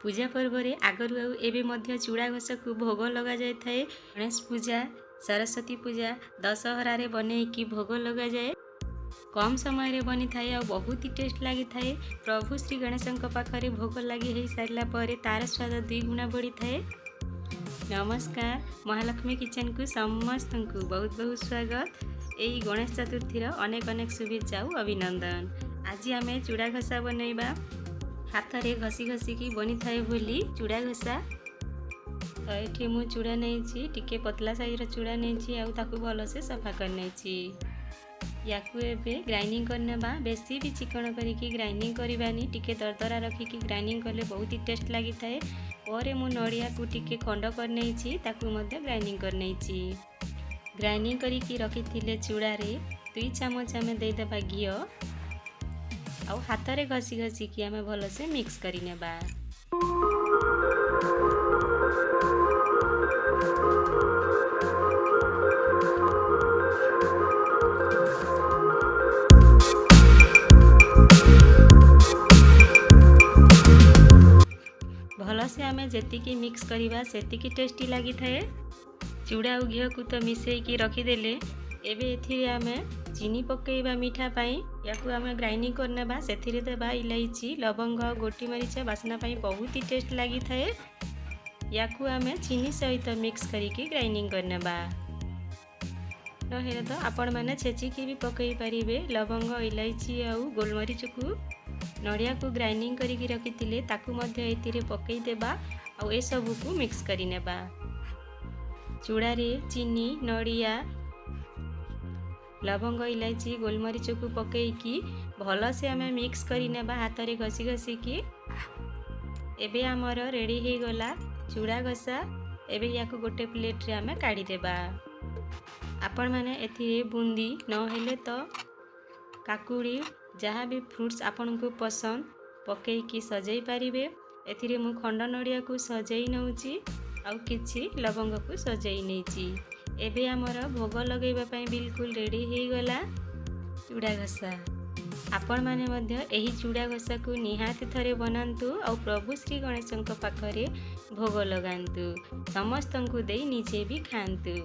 पूजा पर्व रे आगरु आउ एबे मध्य चूड़ा घस को भोग लगा जाए थाए। गणेश पूजा, सरस्वती पूजा, दशहरा रे बने की भोग लगा जाए। कम समय रे बनी थाए और बहुत ही टेस्ट लगी थाए। प्रभु श्री गणेश पाखरे भोग लगी हो सारा पर तार स्वाद 2 गुणा बढ़ी थाए। नमस्कार, महालक्ष्मी किचन को समस्त को बहुत बहुत स्वागत। यही गणेश चतुर्थी अनेक अनेक शुभेच्छा और अभिनंदन। आज आम चूड़ा घसा बनइबा। हाथ रे घसी घसी की बनी थाए बोली चूड़ा घसा। तो ये मु चूड़ा नहीं टिके पतला साइज चूड़ा नहीं आउ भल से सफा कर नहीं या ग्राइंडिंग करने बेसी भी चिकन करिकी ग्राइंडिंग करवानी टिके दरदरा रखिकी ग्राइंडिंग कले बहुत ही टेस्ट लगी थाए। और मु नड़िया को टिके खंड कर नहीं ग्राइंडिंग कर नहीं ग्राइंडिंग करिकी रखी चूड़ा रे 2 चामच आम देदेबा घी आउ हाथ रे घसी घसी कि आम भल से मिक्स करी नेबा। भल से आम जेतिकी मिक्स करिबा सेतिकी टेस्टी लगी थाए। चूड़ा और घी को तो मिसेकी रखीदेले। एबे एथिरे आमे चीनी पकेइबा मीठा पाई या आम ग्राइंडिंग करनेबा सेथिरे देबा इलायची, लवंग, गोटी मरीच बासना पाई बहुत ही टेस्ट लगी थाए। या आम चीनी सहित मिक्स करिकी ग्राइंडिंग करनेबा। नहेले तो आपण माने छेचिकी भी पकई पारिबे। लवंग, इलायची और गोलमरीच को नड़िया को ग्राइंडिंग करिकी रखिथिले ताकू मध्य एथिरे पकई देबा और ए सब को मिक्स करी नेबा। चूड़ा रे चीनी, नड़िया, लवंग, इलायची, गोलमरीच को पकईकी भल से आम मिक्स करी नेबा हाथ रे घसी घसी की। एबे आमर रेडी हो गला चूड़ा घसा। एबे या को गोटे प्लेट रे आम काढ़ी देबा। आपण माने एथिरे बुंदी न हेले तो काकुड़ी जहाँ भी फ्रूट्स आपन को पसंद पकईकी सजाई पारिबे। एथिरे मु खंड नड़िया को सजाई नउची आउ किछि लवंग को सजाई नेची। एबे आमर भोग लगेबा पई बिल्कुल रेडी हो गला चूड़ा घसा। आपण माने मध्य एही चूड़ा घसा को निहाती थरे बनांतु और प्रभु श्री गणेश पाखरे भोग लगांतु। समस्त को दे निजे भी खांतु।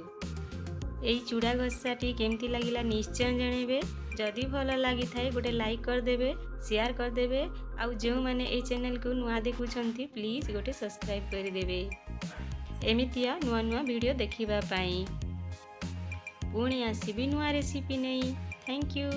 एही चूड़ा घसाटी केमती लागिला निश्चय जणेबे। जदि भल लगी थाए गोटे लाइक कर देबे, शेयर कर देबे आउ जो माने ए चैनल को नुआ देखुछंती प्लीज गोटे सब्सक्राइब कर देबे। एमितिया नुआ नुआ वीडियो देखिबा पाई। पुणी आसीबी नुआ रेसिपी नहीं। Thank you.